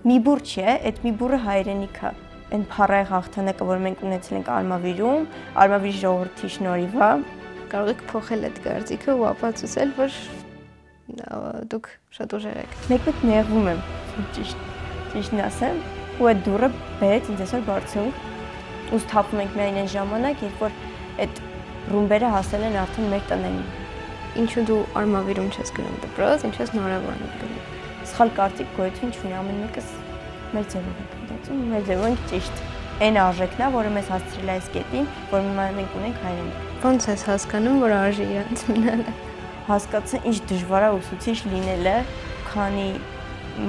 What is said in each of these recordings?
մի բուր չի է, այդ մի բուրը հայրենիք է։ Այն փառայ հաղթանակը, որ մենք ունեցել ենք Արմավիրում, Արմավիրի ժողովրդի շնորհիվ է։ Կարող եք փոխել այդ կարծիքը ու ապացուցել, որ դուք շատ ուժեղ եք։ Մեկ-մեկ նեղվում եմ, ճիշտն ասեմ, ու այդ դուռը բերեց ինձ այսօր բարձունք։ Ու սթափում ենք միայն այն ժամանակ, երբ որ այդ ռումբերը հասել են արդեն մեր տներին։ Ինչու դու Արմավիրում չես գնում դպրոց, ինչու ես Նորավանում գնում։ Սխալ կարծիք գոյություն չունի, ամեն մեկս մեր ձևով ենք մտածում, մեր ձևով ենք ճիշտ։ Այն արժեքն է, որը մեզ հասցրել է այս կետին, որ մենք ունենք հայրենիք։ Ոնց ես հասկանում, որ արժի իրանց մնալը։ Հասկացա, ինչ դժվար է ուսուցիչ լինելը, քանի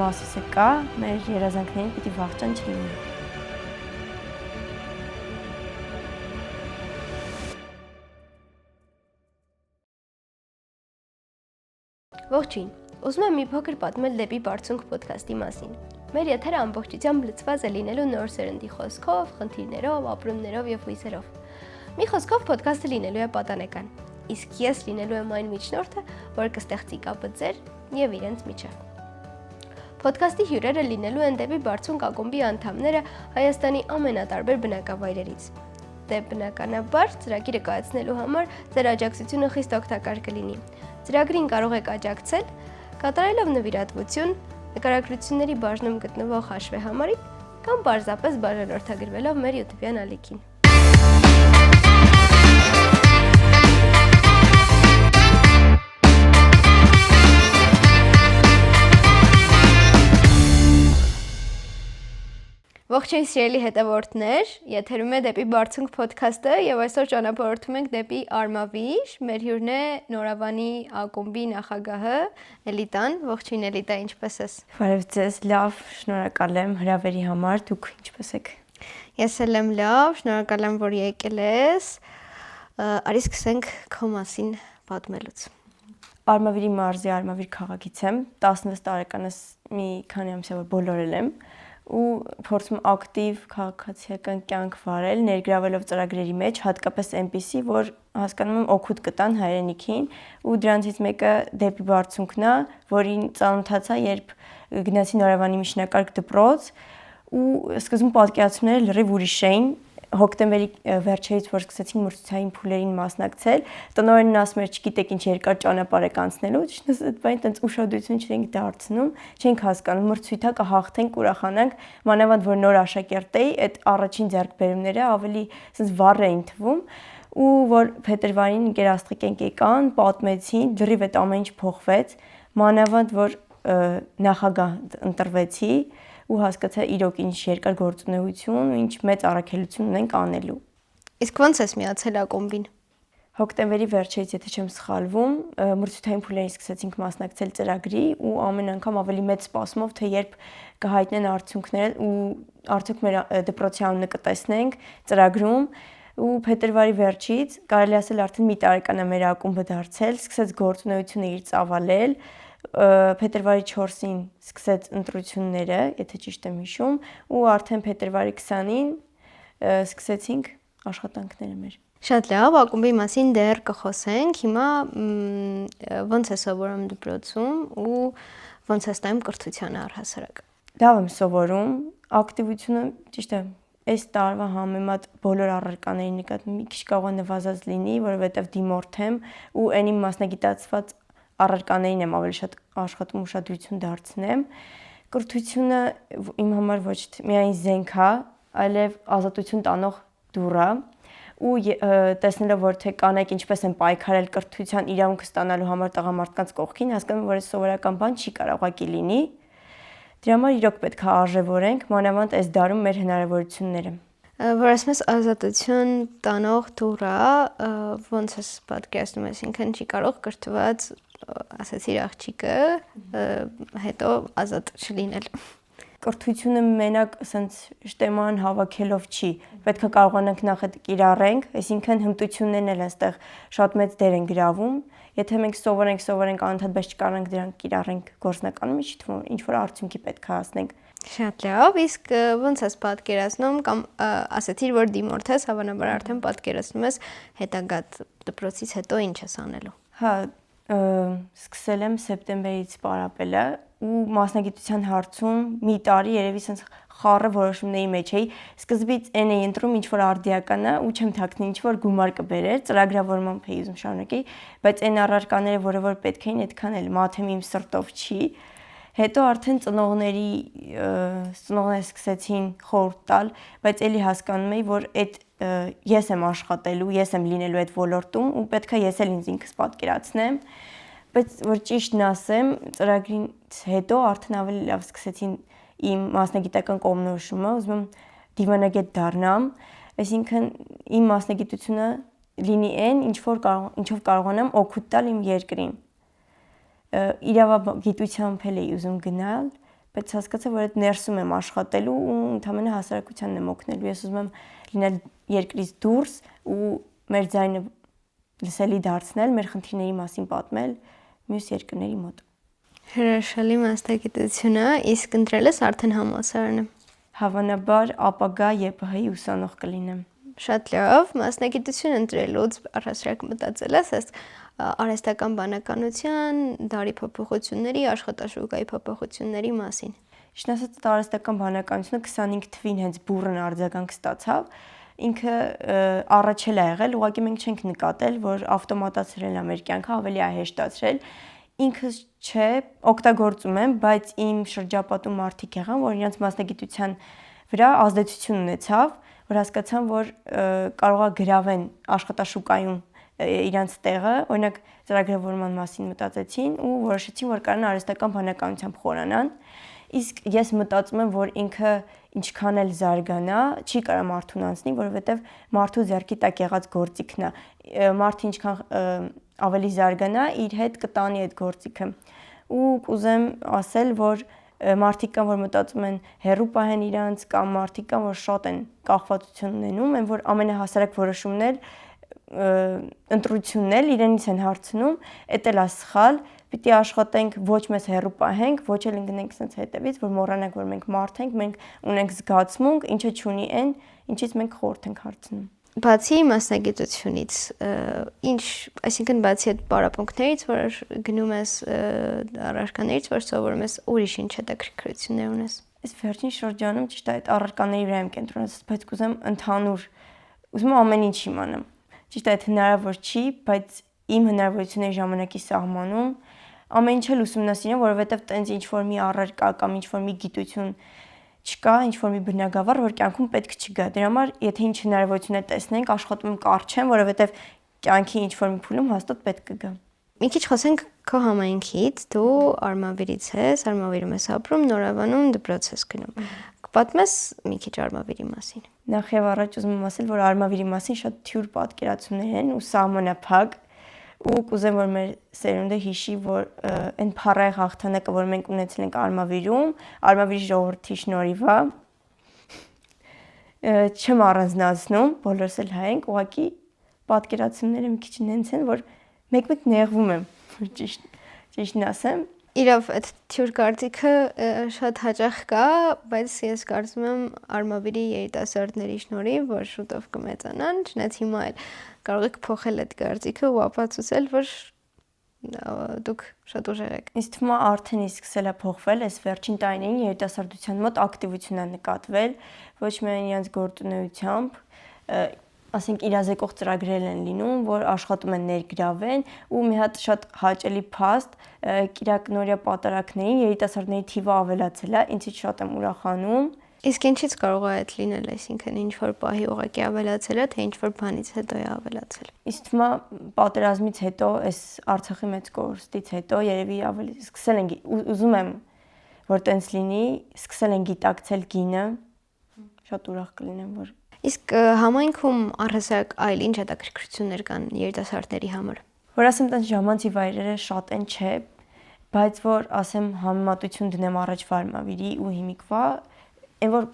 մասիսը կա, մեր երազանքներին պիտի վախճան չլինի։ Ողջույն, ուզում եմ մի փոքր պատմել դեպի Բարձունք ոդքասթի մասին։ Մեր եթերը ամբողջությամբ լցված է լինելու նոր սերնդի խոսքով, խնդիրներով, ապրումներով եւ հույսերով։ Մի խոսքով ոդքասթը լինելու է պատանեկան, իսկ ես լինելու եմ այն միջնորդը, որը կստեղծի կապը ձեր եւ իրենց միջեւ։ Ոդքասթի հյուրերը լինելու են դեպի Բարձունք ակումբի անդամները Հայաստանի ամենատարբեր բնակավայրերից։ Դե բնականաբար ծրագիրը կայացնելու համար ձեր աջակցությունը խիստ օգտակար կլինի։ Ծրագրին կարող եք աջակցել, կատարելով նվիրատվություն, նկարագրությունների բաժնում գտնվող հաշվեհամարին կամ պարզապես բաժանորդագրվելով մեր YouTube-յան ալիքին։ Ողջույն սիրելի հետևորդներ, եթերում է դեպի Բարձունք ոդքասթը եւ այսօր ճանապարհորդում ենք դեպի Արմավիր։ Մեր հյուրն է Նորավանի ակումբի նախագահը Էլիտան։ Ողջույն Էլիտա, ինչպե՞ս ես։ Բարև ձեզ, լավ, շնորհակալ եմ հրավերի համար, դուք ինչպե՞ս եք։ Ես էլ եմ լավ, շնորհակալ եմ, որ եկել ես։ Արի սկսենք քո մասին պատմելուց։ Արմավիրի մարզի Արմավիր քաղաքից եմ, 16 տարեկանս մի քանի ամսյա որ բոլորել եմ ու փորձում ակտիվ քաղաքացիական կյանք վարել, ներգրավելով ծրագրերի մեջ, հատկապես այնպիսի, որ հասկանում եմ օգուտ կտան հայրենիքին, ու դրանցից մեկը դեպի Բարձունքն է, որին ծանոթացա, երբ գնացի Նորավանի միջնակարգ դպրոց, ու սկզբում պատկերացումները լրիվ ուրիշ էին, հոկտեմբերի վերջերից, որ սկսեցինք մրցութային փուլերին մասնակցել, տնօրենն ասում էր, չգիտեք ինչ երկար ճանապարհ եք անցնելու, այդ բանը տենց ուշադրություն չենք դարձնում, չենք հասկանում, մրցույթը կհաղթենք, ուրախանանք, մանավանդ որ նոր աշակերտ էի, այդ առաջին ձեռքբերումները ավելի ասես վառ էին թվում, ու որ փետրվարին ընկեր Աստղիկենք եկան, պատմեցին, լրիվ այդ ամեն ինչ փոխվեց, մանավանդ որ նախագահ ընտրվեցի ու հասկացա իրոք ինչ երկար գործունեություն ու ինչ մեծ առաքելություն ունենք անելու։ Իսկ ո՞նց ես միացել ակումբին։ Հոկտեմբերի վերջերից, եթե չեմ սխալվում, մրցութային փուլերին սկսեցինք մասնակցել ծրագրի ու ամեն անգամ ավելի մեծ սպասումով, թե երբ կհայտնեն արդյունքները ու արդյոք մեր դպրոցի անունը կտեսնենք ծրագրում ու փետրվարի վերջից կարելի ասել արդեն մի տարեկան է մեր ակումբը դարձել, սկսեց գործունեությունը իր ծավալել, փետրվարի 4-ին սկսեց ընտրությունները, եթե ճիշտ եմ հիշում, ու արդեն փետրվարի 20-ին սկսեցինք աշխատանքները մեր։ Շատ լավ, ակումբի մասին դեռ կխոսենք, հիմա ոնց է սովորում դպրոցում ու ոնց է ստայում կրթության առհասարակ։ Լավ եմ սովորում, ակտիվությունը ճիշտ է, այս տարվա համեմատ բոլոր առարկաների նկատմամբ մի քիչ կարող է նվազած լինի, որովհետև դիմորդ եմ ու այն իմ մասնագիտացված առարկաներին եմ ավելի շատ աշխատում ուշադրություն դարձնեմ։ Կրթությունը իմ համար ոչ միայն զենք է, այլև ազատություն տանող դուռ է, ու տեսնելով որ թե կանայք ինչպես են պայքարել կրթության իրավունք ստանալու համար տղամարդկանց կողքին, հասկանում որ այս սովորական բան չի կարողակի լինի։ Դրա համար իրոք պետք է արժևորենք, մանավանդ այս դարում մեր հնարավորությունները։ Որ ասում ես ազատություն տանող դուռ է, ոնց ես պատկերացնում, այսինքն չի կարող կրթված ասացիր աղջիկը հետո ազատ չլինել։ Կրթությունը մենակ ասենց շտեման հավաքելով չի, պետք է կարողանանք նախ այդ կիրառենք, այսինքն հմտություններն էլ այստեղ շատ մեծ դեր են գրավում, եթե մենք սովորենք անընդհատ, բայց չկարողանանք դրանք կիրառենք գործնականում, չի թվում, ինչ որ արդյունքի պետք է հասնենք։ Շատ լավ, իսկ ոնց ես պատկերացնում կամ ասացիր որ դիմորդ ես, հավանաբար արդեն պատկերացնում ես հետագա դպրոցից հետո ինչ ես անելու։ Հա, Սկսել եմ սեպտեմբերից պարապելը ու մասնագիտության հարցում մի տարի երևի sense խառը որոշումների մեջ էի։ Սկզբից այն էի ընտրում ինչ որ արդիականը ու չեմ թաքնի ինչ որ գումար կբերեր, ծրագրավորմամբ էի ուզում շարունակի, բայց այն առարկաները, որը որ պետք էին, այդքան էլ մաթեմ իմ սրտով չի։ Հետո արդեն ծնողները սկսեցին խորհուրդ տալ, բայց էլի հասկանում էի, որ այդ ես եմ աշխատելու, ես եմ լինելու այդ ոլորտում ու պետքա ես էլ ինձ ինքս պատկերացնեմ, բայց որ ճիշտն ասեմ, ծրագրից հետո արդեն ավելի լավ սկսեցին իմ մասնագիտական կողմնորոշումը, ուզում եմ դիվանագետ դառնամ, այսինքն իմ մասնագիտությունը լինի այն, ինչով կարողանամ օգուտ տալ իմ երկրին։ Իրավագիտությամբ էլ էի ուզում գնալ, բայց հասկացա, որ այդ ներսում եմ աշխատելու ու ընդհանրապես հասարակությանն եմ օգնելու։ Ես ուզում եմ լինել երկրից դուրս ու մեր ձայնը լսելի դարձնել, մեր խնդիրների մասին պատմել մյուս երկրների մոտ։ Հրաշալի մասնագիտություն է, իսկ ընտրել ես արդեն համալսարանը։ Հավանաբար ապագա ԵՊՀ-ի ուսանող կլինեմ։ Շատ լավ, մասնագիտություն ընտրելուց առհասարակ մտածել ես արհեստական բանականության, դարի փոփոխությունների, աշխատաշուկայի փոփոխությունների մասին։ Ճիշտ ասած, արհեստական բանականությունը 25 թվին հենց բուրըն արձագանք ստացավ։ Ինքը առաջել է եղել, ուղղակի մենք չենք նկատել, որ ավտոմատացրել է մեր կյանքը, ավելի է հեշտացրել։ Ինքս չէ, օգտագործում եմ, բայց իմ շրջապատում մարդիկ եղան, որ իրենց մասնագիտության վրա ազդեցություն ունեցավ, որ հասկացան, որ կարող է գրավեն աշխատաշուկայում իրենց տեղը, օրինակ ծրագրավորման մասին մտածեցին ու որոշեցին, որ կարան արհեստական բանականությամբ խորանան։ Իսկ ես մտածում եմ, որ ինքը ինչքան էլ զարգանա, չի կարա մարդուն անցնի, որովհետև մարդու ձեռքի տակ եղած գործիքն է։ Մարդը ինչքան ավելի զարգանա, իր հետ կտանի այդ գործիքը։ Ու կուզեմ ասել, որ մարդիկ կան, որ մտածում են հեռու պահեն իրանց, կամ մարդիկ կան, որ շատ են կախվածություն ունենում, են որ ամենահասարակ որոշումներ ընտրությունն էլ իրենից են հարցնում, էդ էլ է սխալ, պիտի աշխատենք ոչ մեզ հեռու պահենք, ոչ էլ ընկնենք sense հետևից, որ մոռանանք, որ մենք մարդ ենք, մենք ունենք զգացմունք, ինչը չունի այն, ինչից մենք խորհուրդ ենք հարցնում։ Բացի մասնագիտությունից, ինչ, այսինքն բացի այդ պարապմունքներից, որ գնում ես առարկաներից, որ սովորում ես, ուրիշ ինչ հետաքրքրություններ ունես։ Այս վերջին շրջանում ճիշտ է այդ առարկաների վրա եմ կենտրոնացած, բայց կուզեմ ընդհանուր, ուզում եմ ամեն ինչ իմանամ։ Ճիշտ է, այդ հնարավոր չի, բայց իմ հնարավորությունների ժամանակի սահմանում ամեն ինչ էլ ուսումնասիրեմ, որովհետև տենց ինչ որ մի առարկա կամ ինչ որ մի գիտություն չկա, ինչ որ մի բնագավառ, որ կյանքում պետք չգա։ Դրա համար, եթե ինչ հնարավորություն է տեսնենք, աշխատում եմ կարճեմ, որովհետև կյանքի ինչ որ մի փուլում հաստատ պետք կգա։ Մի քիչ խոսենք քո համայնքից, դու Արմավիրից ես, Արմավիրում ես ապրում, Նորավանում դպրոց ես գնում։ Կպատմես մի քիչ Արմավիրի մասին։ Նախ եւ առաջ ուզում եմ ասել, որ Արմավիրի մասին շատ թյուր պատկերացումներ են ու սահմանափակ, ու կուզեմ, որ մեր սերունդը հիշի, որ այն փառահեղ հաղթանակը, որ մենք ունեցել ենք Արմավիրում, Արմավիրի ժողովրդի շնորհիվ է, չեմ առանձնացնում, բոլորս էլ հայ ենք, ուղղակի պատկերացումները մի քիչ նենց են, որ մեկ-մեկ նեղվում եմ, ճիշտն ասեմ։ Իրավ, այդ թյուր կարծիքը շատ հաճախ կա, բայց ես կարծում եմ Արմավիրի երիտասարդների շնորհիվ, որ շուտով կմեծանան, չնայած հիմա էլ կարող եք փոխել այդ կարծիքը ու ապացուցել, որ դուք շատ ուժեղ եք։ Ինձ թվում է արդեն իսկ սկսել է փոխվել, այս վերջին տարիներին երիտասարդության մոտ ակտիվություն է նկատվել, ոչ միայն իրենց գործունեությամբ, ասենք իրազեկող ծրագրեր են լինում, որ աշխատում են ներգրավեն ու մի հատ շատ հաճելի փաստ կիրակնորյա պատարակներին երիտասարդների թիվը ավելացել է, ինձից շատ եմ ուրախանում։ Իսկ ինչից կարող է այդ լինել, այսինքն ինչ որ պահի ուղղակի ավելացել է, թե ինչ որ բանից հետո է ավելացել։ Ինձ թվում է պատերազմից հետո, այս Արցախի մեծ կորուստից հետո երևի ավելի սկսել են, ուզում եմ որ տենց լինի, սկսել են գիտակցել գինը, շատ ուրախ կլինեմ, որ Իսկ համայնքում առհասարակ այլ ինչ հետաքրքրություններ կան երիտասարդների համար։ Որ ասեմ, տենց ժամանցի վայրերը շատ են չէ, բայց որ ասեմ համեմատություն դնեմ առաջվա Արմավիրի ու հիմիկվա, այն որ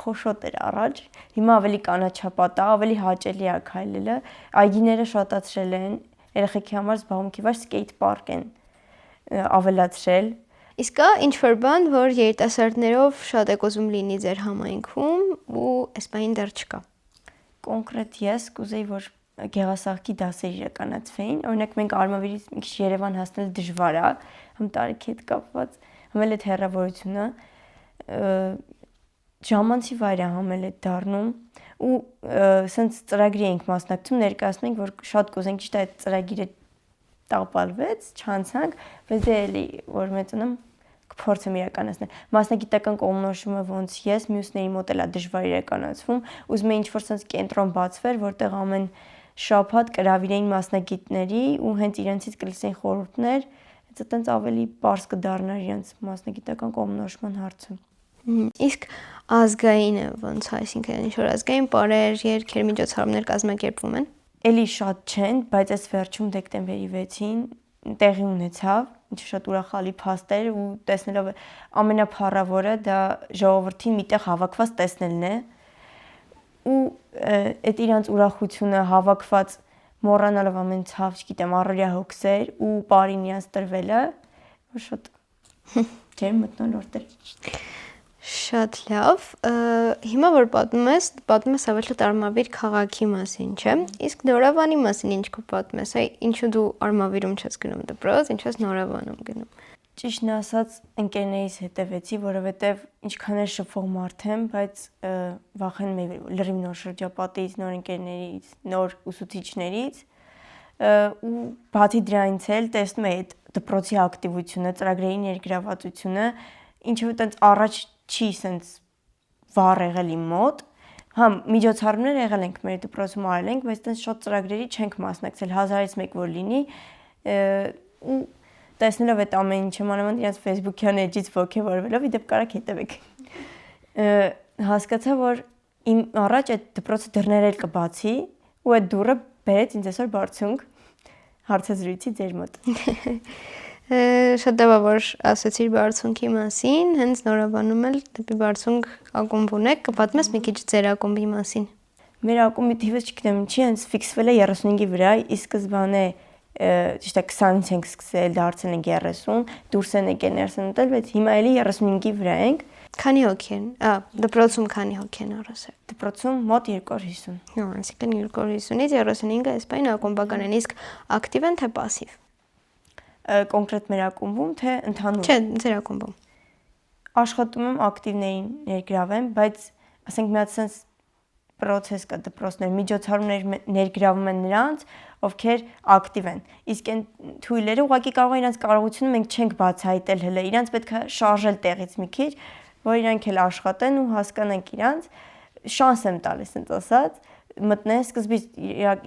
փոշոտ էր առաջ, հիմա ավելի կանաչապատ է, ավելի հաճելի է քայլելը, այգիները շատացրել են, երեխեքի համար զբաղմունքի վայր սկեյթ պարկ են ավելացրել։ Իսկ կա ինչ-որ բան, որ երիտասարդներով շատ եք ուզում լինի ձեր համայնքում ու այս բանին դեռ չկա։ Կոնկրետ ես կուզեի, որ գեղասահքի դասեր իրականացվեին։ Օրինակ մենք Արմավիրից մի քիչ Երևան հասնել դժվար է, համ տարիքի հետ կապված, համ էլ այդ հեռավորությունը ժամանցի վայր է համել այդ դառնում ու սենց ծրագրի ենք մասնակցում, ներկայացնում ենք, որ շատ կուզենք ճիշտ այդ ծրագիրը տապալվեց, չանցանք, բայց դե էլի որ մեծանամ կփորձեմ իրականացնել։ Մասնագիտական կողմնորոշումը ոնց ես մյուսների մոտ էլ է դժվար իրականացվում, ուզում եմ ինչ-որ սենց կենտրոն բացվեր, որտեղ ամեն շաբաթ կրավիրեին մասնագետների ու հենց իրենցից կլսեին խորհուրդներ, հենց այդտենց ավելի པարզ կդառնար իրենց մասնագիտական կողմնորոշման հարցը։ Իսկ ազգայինը ոնց է, այսինքն ինչ որ ազգային պարեր, երգեր, միջոցառումներ կազմակերպվում են։ Էլի շատ չեն, բայց այս վերջում դեկտեմբերի 6-ին տեղի ունեցավ, ինչը շատ ուրախալի փաստ էր ու տեսնելով ամենափառավորը դա ժողովրդին միտեղ հավաքված տեսնելն է ու այդ իրանց ուրախությունը հավաքված մոռանալով ամեն ցավ, չգիտեմ, առօրյա հոգսեր ու բարին իրանց տրվելը, որ շատ ջերմ մթնոլորտ էր։ Շատ լավ։ Հիմա որ պատմում ես ավելի Արմավիր քաղաքի մասին, չէ՞։ Իսկ Նորավանի մասին ինչ կպատմես։ Այ ինչու դու Արմավիրում չես գնում դպրոց, ինչու ես Նորավանում գնում։ Ճիշտն ասած, ընկերներից հետևեցի, որովհետև ինչքան էլ շփվող մարդ եմ, բայց վախենում եմ լրիվ նոր շրջապատից, նոր ընկերներից, նոր ուսուցիչներից ու բացի դրանից էլ տեսնում եմ այդ դպրոցի ակտիվությունը, ծրագրերի ներգրավվածությունը, ինչը այտենց առաջ չի սենց վառ եղել իմ մոտ, համ միջոցառումներ եղել ենք մեր դպրոցում արել ենք, բայց այտենց շատ ծրագրերի չենք մասնակցել, 1000-ից մեկ որ լինի ու տեսնելով այդ ամեն ինչը մանավանդ իրաց Facebook-յան էջից ոգևորվելով իդեպ կարաք հետևեք։ Հասկացա, որ իմ առաջ այդ դպրոցը դռներ էլ կբացի ու այդ դուռը բերեց ինձ այսօր բարձունք հարցազրույցի ձեր մոտ։ Շատ լավ է, որ ասացիր բարձունքի մասին, հենց Նորավանում էլ դեպի բարձունք ակումբ ունեք, կպատմես մի քիչ ձեր ակումբի մասին։ Մեր ակումբի թիվը չգիտեմ ինչի, հենց ֆիքսվել է 35-ի վրա, ի սկզբանե ճիշտ է 20-ից ենք սկսել, դարձել ենք 30, դուրս են եկել ներսնտել, բայց հիմա էլի 35-ի վրա ենք։ Քանի հոգի են։ Դպրոցում քանի հոգի են առասել։ Դպրոցում մոտ 250։ Հա, այսինքն 250-ից 35-ը այսպես ակումբական են, իսկ ակտիվ են թե пассив։ Կոնկրետ մեր ակումբում, թե ընդհանուր։ Չէ, ձեր ակումբում։ Աշխատում եմ ակտիվներին ներգրավեմ, բայց ասենք մի հատ sense process կա դպրոցներ, միջոցառումներ ներգրավում են նրանց, ովքեր ակտիվ են։ Իսկ այն թույլերը ուղղակի կարող է իրենց կարողությունը մենք չենք բացահայտել հələ, իրենց պետք է շարժել տեղից մի քիչ, որ իրանք էլ աշխատեն ու հասկանանք իրանց, շանս եմ տալիս, ասենց ասած, մտնեն սկզբից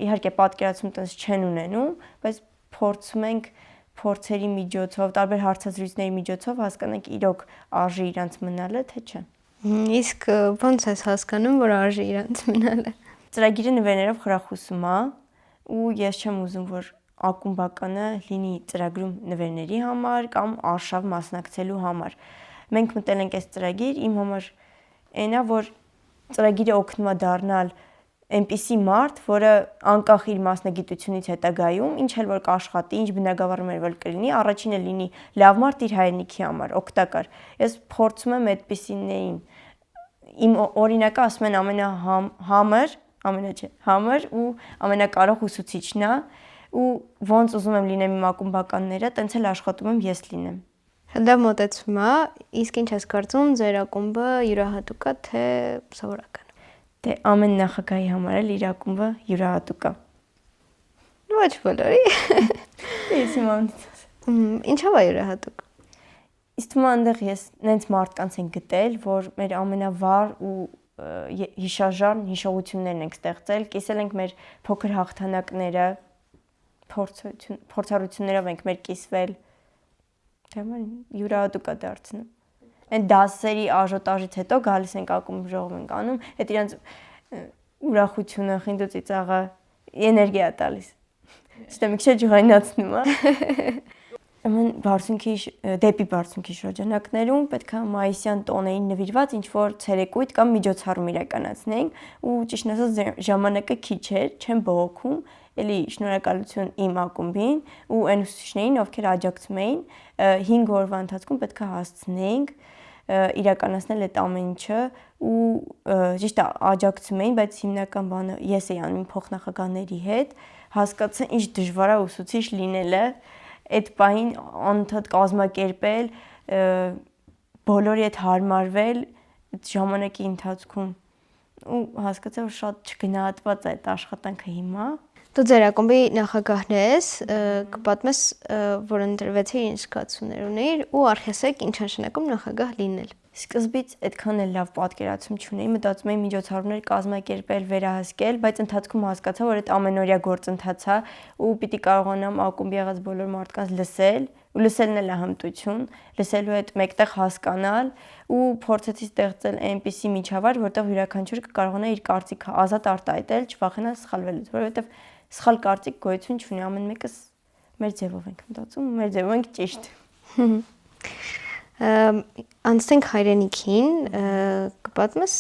իհարկե պատկերացում տես չեն ունենում, բայց փորձում ենք փորձերի միջոցով, տարբեր հարցազրույցների միջոցով հասկանանք իրոք արժի իրանց մնալը, թե չէ։ Իսկ ո՞նց ես հասկանում, որ արժի իրանց մնալը։ Ծրագիրը նվերներով խրախուսում է ու ես չեմ ուզում, որ ակումբականը լինի ծրագրում նվերների համար կամ արշավ մասնակցելու համար։ Մենք մտել ենք այս ծրագիր, իմ համար այնա, որ ծրագիրը օգնում է դառնալ այնպիսի մարդ, որը անկախ իր մասնագիտությունից հետագայում, ինչ էլ որ կաշխատի, ինչ բնագավառում որ կլինի, առաջինը լինի լավ մարդ իր հայրենիքի համար, օգտակար։ Ես փորձում եմ այդպիսիներին իմ օրինակը ասում են համր ու ամենակարող ուսուցիչն է ու ոնց ուզում եմ լինեմ իմ ակումբականները, տենց էլ աշխատում եմ ես լինեմ։ Դա մոտեցում է, իսկ ինչ ես կարծում, ձեր ակումբը յուրահատուկ է թե սովորական։ Դե ամեն նախագահի համար էլ իր ակումբը յուրահատուկ է։ Ոչ բոլորի։ Ես իմանալից ասեմ։ Ինչով է յուրահատուկ։ Իսկ թվում է այնտեղ ես նենց մարդկանց ենք գտել, որ մեր ամենավառ ու հիշաժան հիշողություններն ենք ստեղծել, կիսել ենք մեր փոքր հաղթանակները, փորձառություններով ենք մեր կիսվել։ Դա յուրահատուկ է դարձնում։ Այն դասերի աժոտաժից հետո գալիս ենք ակումբ ժողով ենք անում, այդ իրանց ուրախությունը, խինդու ծիծաղը էներգիա է տալիս։ Ստե մի քիչ ջղայնացնում է։ Ամեն բարձունքի դեպի բարձունքի շրջանակներում պետք է մայիսյան տոներին նվիրված ինչ-որ ցերեկույթ կամ միջոցառում իրականացնենք ու ճիշտ ասած ժամանակը քիչ էր, չեմ բողոքում, էլի շնորհակալություն իմ ակումբին ու այն ուսուցիչներին, ովքեր աջակցում էին 5 օրվա ընթացքում պետք է հասցնենք իրականացնել այդ ամեն ինչը ու ճիշտ է աջակցում էին, բայց հիմնական բանը ես էի անում փոխնախագահների հետ, հասկացա ինչ դժվար է ուսուցիչ լինելը, այդ պահին անընդհատ կազմակերպել, բոլորի հետ հարմարվել այդ ժամանակի ընթացքում ու հասկացա, որ շատ չգնահատված է այդ աշխատանքը հիմա։ Դու ձեր ակումբի նախագահն ես, կպատմես, որ ընտրվեցի ինչ զգացումներ ունեիր ու արխեսեք ինչ նշանակում նախագահ լինել։ Սկզբից այդքան էլ լավ պատկերացում չունեի, մտածում էի միջոցառումներ կազմակերպել, վերահսկել, բայց ընթացքում հասկացա, որ այդ ամենօրյա գործընթաց է ու պիտի կարողանամ ակումբի եղած բոլոր մարդկանց լսել, ու լսելն էլ է հմտություն, լսելու հետ մեկտեղ հասկանալ ու փորձեցի ստեղծել այնպիսի միջավայր, որտեղ յուրաքանչյուրը կկարողանա իր կարծիքը ազատ արտահայտել, չվախենալ սխալվելուց, որովհետև սխալ կարծիք գոյություն չունի, ամեն մեկս մեր ձևով ենք մտածում, մեր ձևով ենք ճիշտ։ Անցնենք հայրենիքին, կպատմես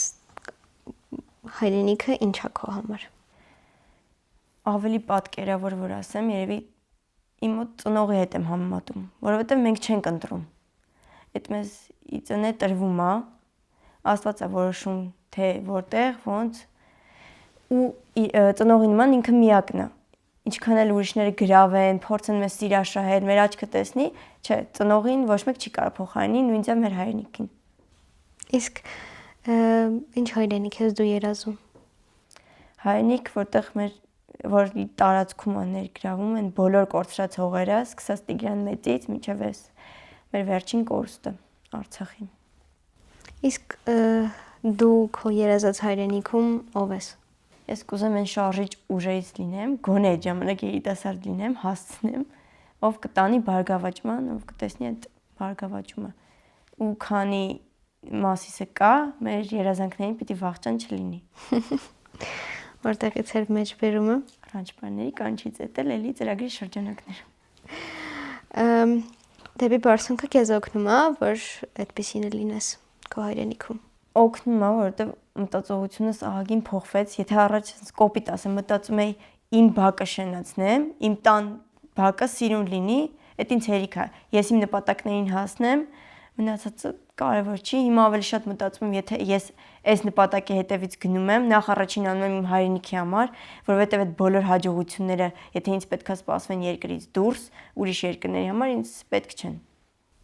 հայրենիքը ինչ է քո համար։ Ավելի պատկերավոր որ ասեմ, երևի իմ մոտ ծնողի հետ եմ համեմատում, որովհետև մենք չենք ընտրում։ Այդ մեզ ի ծնե տրվում է, Աստված է որոշում, թե որտեղ, ոնց ու ծնողի նման ինքը միակն է։ Ինչքան էլ ուրիշները գրավեն, փորձեն մեզ սիրաշահել, մեր աչքը տեսնի, չէ, ծնողին ոչ մեկ չի կարող փոխարինի, նույնիսկ մեր հայրենիքին։ Իսկ ինչ հայրենիք ես դու երազում։ Հայրենիք, որի տարածքում է ներգրավում են բոլոր կորցրած հողերը, սկսած Տիգրան Մեծից մինչև մեր վերջին կորուստը Արցախին։ Իսկ դու քո երազած հայրենիքում ով ես։ Ես կուզեմ այն շարժիչ ուժերից լինեմ, գոնե այդ ժամանակ երիտասարդ լինեմ, հասցնեմ, ով կտանի բարգավաճման, ով կտեսնի այդ բարգավաճումը։ Ու քանի մասիսը կա, մեր երազանքներին պիտի վախճան չլինի։ Որտեղից էր մեջբերումը։ Ռանչպարների կանչից էտել էլի ծրագրի շրջանակներ։ Դեպի բարձունքը քեզ օգնում է, որ այդպեսին լինես քո հայրենիքում։ Օգնում է, որովհետև մտածողությունս ահագին փոխվեց, եթե առաջ կոպիտ ասեմ, մտածում էի իմ բակը շենացնեմ, իմ տան բակը սիրուն լինի, այդ ինձ հերիք է։ Ես իմ նպատակներին հասնեմ, մնացածը կարևոր չի։ Հիմա ավելի շատ մտածում եմ, եթե ես այս նպատակի հետևից գնում եմ, նախ առաջին անում եմ իմ հայրենիքի համար, որովհետև այդ բոլոր հաջողությունները, եթե ինձ պետքա սպասվեն երկրից դուրս, ուրիշ երկրների համար ինձ պետք չեն։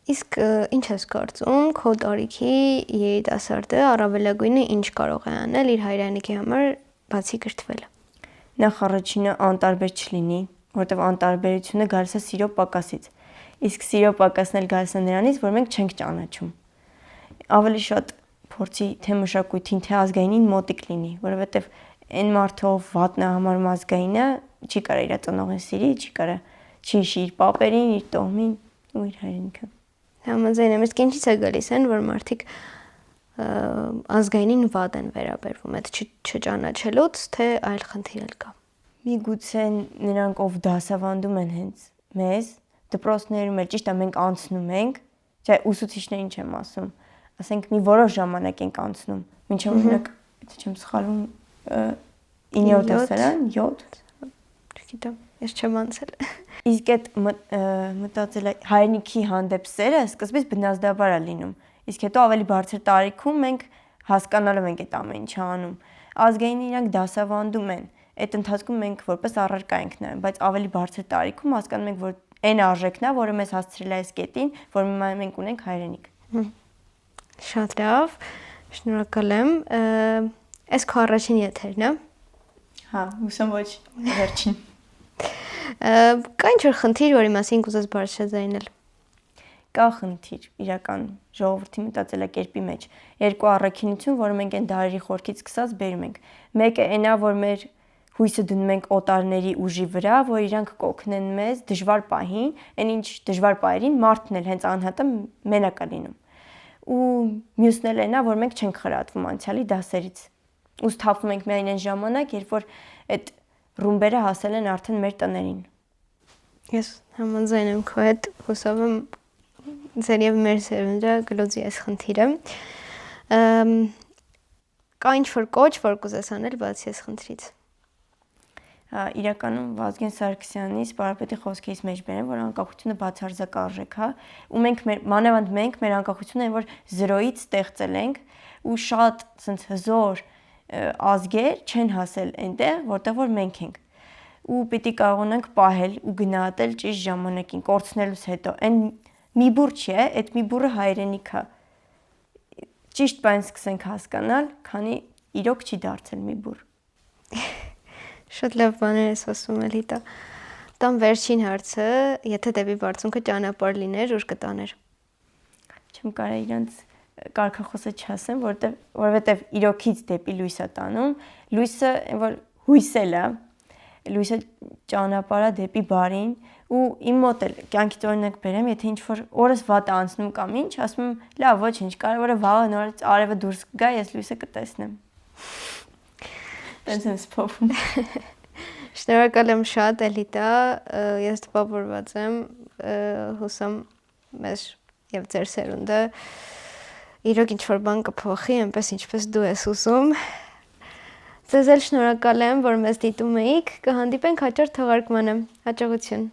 Իսկ ինչ ես կարծում, քո տարիքի երիտասարդը առավելագույնը ինչ կարող է անել իր հայրենիքի համար, բացի կրթվելը։ Նախ առաջինը անտարբեր չլինի, որովհետև անտարբերությունը գալիս է սիրո պակասից։ Իսկ սիրո պակասն էլ գալիս է նրանից, որ մենք չենք ճանաչում։ Ավելի շատ փորձի թե մշակույթին, թե ազգայինին մոտիկ լինի, որովհետև այն մարդը, ով վատնա համարում ազգայինը, չի կարա իր ծնողին սիրի, չի կարա չի հիշի իր պապերին, իր տոհմին ու իր հայրենիքը։ Համաձայն եմ, իսկ ինչից է գալիս այն, որ մարդիկ ազգայինին վատ են վերաբերվում, այդ չճանաչելուց, թե այլ խնդիր էլ կա։ Միգուցե նրանք, ով դասավանդում են հենց մեզ, դպրոցներում էլ ճիշտ է մենք անցնում ենք, չէ, ուսուցիչներին չեմ ասում, ասենք մի որոշ ժամանակ ենք անցնում, մինչև օրինակ, եթե չեմ սխալվում, 9-րդ դասարան, 7, չգիտեմ, ես չեմ անցել։ Իսկ այդ մտածել հայրենիքի հանդեպ սերը սկզբից բնազդաբար է լինում, իսկ հետո ավելի բարձր տարիքում մենք հասկանալով ենք այդ ամեն ինչը անում։ Ազգային իրանք դասավանդում են, այդ ընթացքում մենք որպես առարկա ենք նայում, բայց ավելի բարձր տարիքում հասկանում ենք, որ այն արժեքն է, որը մեզ հասցրել է այս կետին, որ մենք ունենք հայրենիք։ Շատ լավ, շնորհակալ եմ։ Այս քո առաջին եթերն է։ Հա, հուսամ ոչ վերջին։ Կա ինչ-որ խնդիր, որի մասին կուզես բարձրաձայնել։ Կա խնդիր իրական ժողովրդի մտածելակերպի մեջ։ Երկու առաքինություն, որը մենք այն դարերի խորքից սկսած բերում ենք։ Մեկը այն է, որ մեր հույսը դնում ենք օտարների ուժի վրա, որ իրանք կօգնեն մեզ դժվար պահին, այն ինչ դժվար պահերին մարդն էլ հենց անհատը մենակ է լինում։ Ու մյուսն էլ այն է, որ մենք չենք խրատվում անցյալի դասերից։ Ու սթափվում ենք միայն այն ժամանակ, երբ որ այդ ռումբերը հասել են արդեն մեր տներին։ Ես համաձայն եմ քո հետ, հուսով եմ ձեր եւ մեր սերունդը գլուծի այս խնդիրը։ Կա ինչ-որ կոչ, որ կուզես անել բացի այս խնդրից։ իրականում Վազգեն Սարգսյանի Սպարապետի խոսքերից մեջ բերեմ, որ անկախությունը բացարձակ արժեք է, ու մենք մանավանդ մենք մեր անկախությունը այն որ 0-ից ստեղծել ենք, ու շատ ցենց հզոր ազգեր չեն հասել այնտեղ, որտեղ որ մենք ենք։ Ու պիտի կարողանանք պահել ու գնահատել ճիշտ ժամանակին, կորցնելուց հետո։ Այն մի բուր չի է, այդ մի բուրը հայրենիք է։ Ճիշտ բան սկսենք հասկանալ, քանի իրոք չի դարձել մի բուր։ Շատ լավ բաներ ես ասում Էլիտա։ Տամ վերջին հարցը, եթե դեպի բարձունքը ճանապարհ լիներ, ուր կտաներ։ Չեմ կարող իրանց կարգախոսը չասեմ, որովհետև իրոքից դեպի լույս է տանում։ Լույսը որ հույսել է, լույսը ճանապարհը դեպի բարին, ու իմ մոտ էլ կյանքից օրինակ բերեմ, եթե ինչ-որ օրս վատ անցնում կամ ինչ, ասում եմ, լավ, ոչինչ, կարևորը վաղը նորից արևը դուրս կգա, ես լույսը կտեսնեմ։ Տենց եմ սփոփում։ Շնորհակալ եմ շատ Էլիտա, ես տպավորված եմ, հուսամ մեզ եւ ձեր սերունդը իրոք ինչ-որ բան կփոխի, այնպես ինչպես դու ես ուզում։ Ձեզ էլ շնորհակալ եմ, որ մեզ դիտում էիք, կհանդիպենք հաջորդ թողարկմանը։ Հաջողություն։